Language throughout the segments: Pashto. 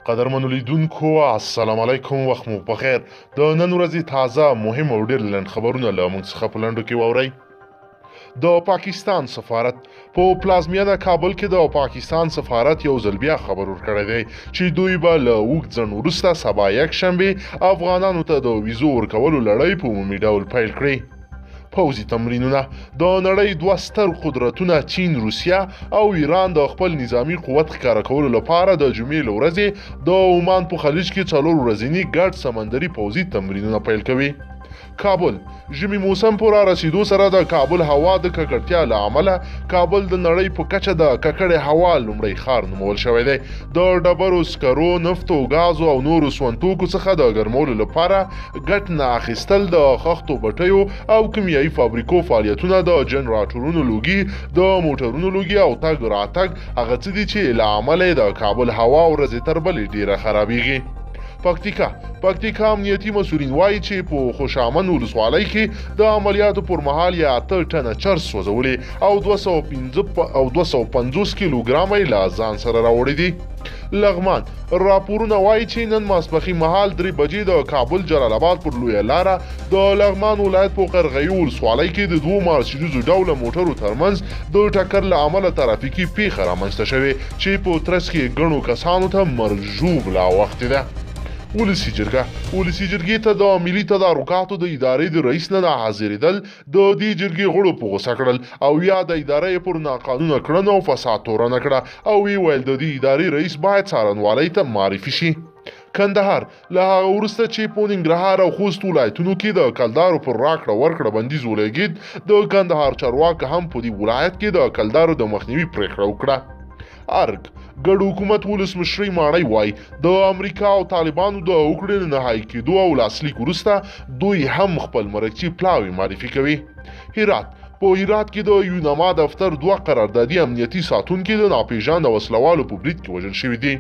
قدرمنو لیدونکو السلام علیکم، وخت مو بخیر. د نن ورځې تازه مهم او ډېر لنډ خبرونه له موږ څخه په لنډو کې واورئ. د پاکستان سفارت په پلازمینه کابل کې د پاکستان سفارت یو ځل بیا خبر ورکړی دی چې دوی به له اوږد ځنډ وروسته سبا یکشنبې افغانانو ته د ویزو ورکولو لړۍ په عمومي ډول پیل کړي. پوځي تمرینونه د نړۍ دوه ستر قدرتونه چین، روسیه او ایران د خپل نظامی قوت ښکاره کولو لپاره د جمعې له ورځې د عمان په خلیج کې 4 ورځني ګډ سمندري پوځي تمرینونه پیل کوي. کابل ژمي موسم پر رسیدو سره د کابل هوا د ککړتیا له امله کابل د نړۍ په کچه د ککړې هوا لومړی ښار نومول شوی دی. د ډبرو سکرو، نفتو، غازو او نورو سونتوکو څخه د ګرمولو لپاره ګټ نه اخیستل، د خښتو بټیو او کیمیاوي فابریکو فعالیتونه، د جنراتورونو لوګي، د موټرونو لوګي او تګ راتګ هغه څه دي چې له امله د کابل هوا ورځې تر بلې ډیره خرابیږي. پکتیکا امنیتي مسؤلین وایي چې په خوشامند ولسوالۍ کې د عملیاتو پر مهال 8 ټنه چرس سوځولې او 250 کیلوګرامه یې له ځان سره راوړي دي. لغمان راپورونه وایي چې نن ماسپښین مهال 3 بجې د کابل جلال آباد پر لویه لاره د لغمان ولایت په قرغیو ولسوالۍ کې د 2 مرسیډیزو ډوله موټرو ترمنځ د ټکر له امله ترافیکي پیښه رامنځته شوې چې په ترڅ کې ګڼو کسانو ته مرګ ژوبله اوښتې ده. ولسي جرګې ته د ملي تدارکاتو د ادارې د رئیس نه حاضرېدل د دې جرګې غړو په غوسه کړل او یا د ادارې پر ناقانونه کړنو او فساد تورنه کړه او ویل د دې ادارې رئیس باید څارنوالۍ ته معرفي شي. کندهار له هغه وروسته چې په ننګرهار او خوست ولایتونو کې د کلدارو پر راکړه ورکړه بندیز ولګېد، د کندهار چارواکو هم په دې ولایت کې د کلدارو د مخنیوي پرېکړه وکړه. ارګ ګډ حکومت ولسمشرۍ ماڼۍ وایي د امریکا او طالبانو د وکړې نهایي کېدو او لاسلیک وروسته دوی هم خپل مرکچي پلاوي معرفي کوي. هرات کې د یوناما دفتر 2 قراردادي امنیتي ساتونکي د ناپېژانده وسلوالو په برید کې وژل شوي دي.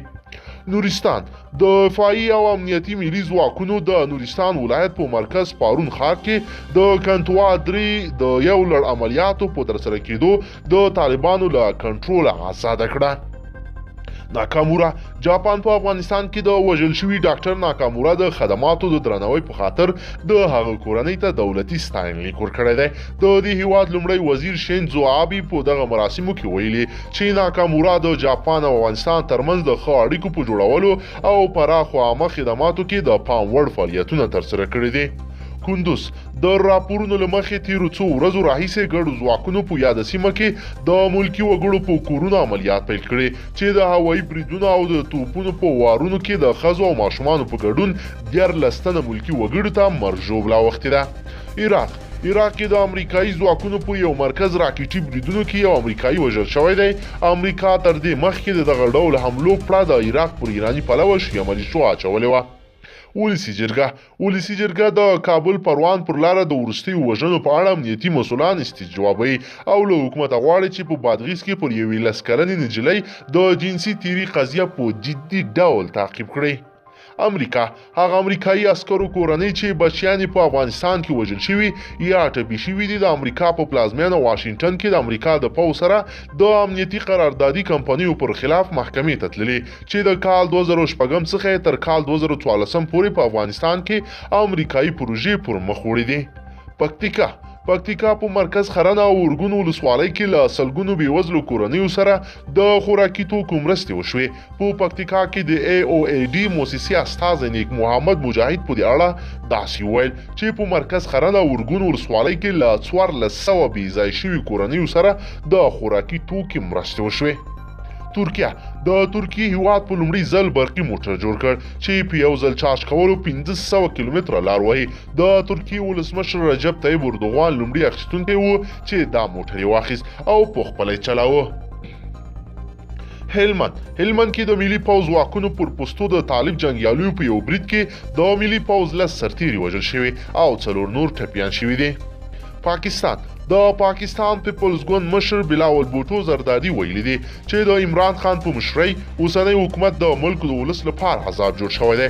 نورستان د دفاعي او امنیتي ملي ځواکونو د نورستان ولایت په مرکز پارون ښار کې د کنټوا 3 د یو لړ عملیاتو په ترسره کېدو د طالبانو له کنټروله آزاده کړه. ناکامورا جاپان په افغانستان کې د وژل شوي ډاکټر ناکامورا د خدماتو د درناوي په خاطر د هغه کورنۍ ته دولتي ستاینلیک ورکړی دی. د دې هیواد لومړی وزیر شینزو آبي په دغه مراسمو کې ویلي چې ناکامورا د جاپان او افغانستان ترمنځ د ښه اړیکو په جوړولو او پراخو عامه خدماتو کې د پام وړ فعالیتونه ترسره کړي دي. کندوز د راپورونو له مخې تیرو څو ورځو راهیسې ګډو ځواکونو په یاده سیمه کې د ملکي وګړو په کورونو عملیات پیل کړي چې د هوایي بریدونو او د توپونو په وارونو کې د ښځو او ماشومانو په ګډون 14 تنه ملکي وګړو ته مرګ ژوبله اوښتې ده. عراق کې د امریکایي ځواکونو په یو مرکز راکټي بریدونو کې یو امریکایي وژل شوی دی. امریکا تر دې مخکې د دغه ډول حملو پړه د عراق پر ایراني پلوه شیملي شو اچولې وه. ولسي جرګه د کابل پروان پر لاره د وروستیو وژنو په اړه امنیتي مسؤلان استجوابوي او له حکومت غواړي چې په بادغیس کې پر یوې 10 کلنې نجلۍ د جنسي تیري قضیه په جدي ډول تعقیب کړي. امریکا هغه امریکایي عسکرو کورنۍ چې بچیان په افغانستان کې وژل شوي یا ټپي شوي دي د امریکا په پلازمینه واشنگټن کې د امریکا د پوځ سره د امنیتي قراردادي کمپنیو پر خلاف محکمې ته تللي چې د کال 2006 څخه تر کال 2014 پورې په افغانستان کې امریکایي پروژې پر مخ وړي دي. پکتیکا په مرکز خرنه او ورګون ولسوالۍ کې له سلګونو بېوزلو کورنیو سره د خوراکي توکو مرستې وشوې. په پکتیکا کې د AOAD موسسې استازی نیک محمد مجاهد په دې اړه داسې وویل چې په مرکز خرنه او ورګون ولسوالۍ کې له 1400 بېځای شوي کورنیو سره د خوراکي توکو مرستې وشوې. ترکیه هیواد په لومړي ځل برقي موټر جوړ کړ چې په یو ځل چارج کولو 1500 کیلومتره لار وهي. د ترکیه ولسمشر رجب طیب اردوغان لومړي اخیستونکی و چې دا موټر یې واخیست او په خپله یې چلاوه. هلمند کې د ملي پوځ ځواکونو پر پوستو د طالب جنګیالیو په یو برید کې د ملي پوځ 10 سرتیري وژل شوي او 4 نور ټپیان شوي دي. د پاکستان پیپلز ګوند مشر بلاول بوټو زردادي ویلي دي چې د عمران خان په مشرۍ اوسنی حکومت د ملک د ولس لپاره عذاب جوړ شوی دی.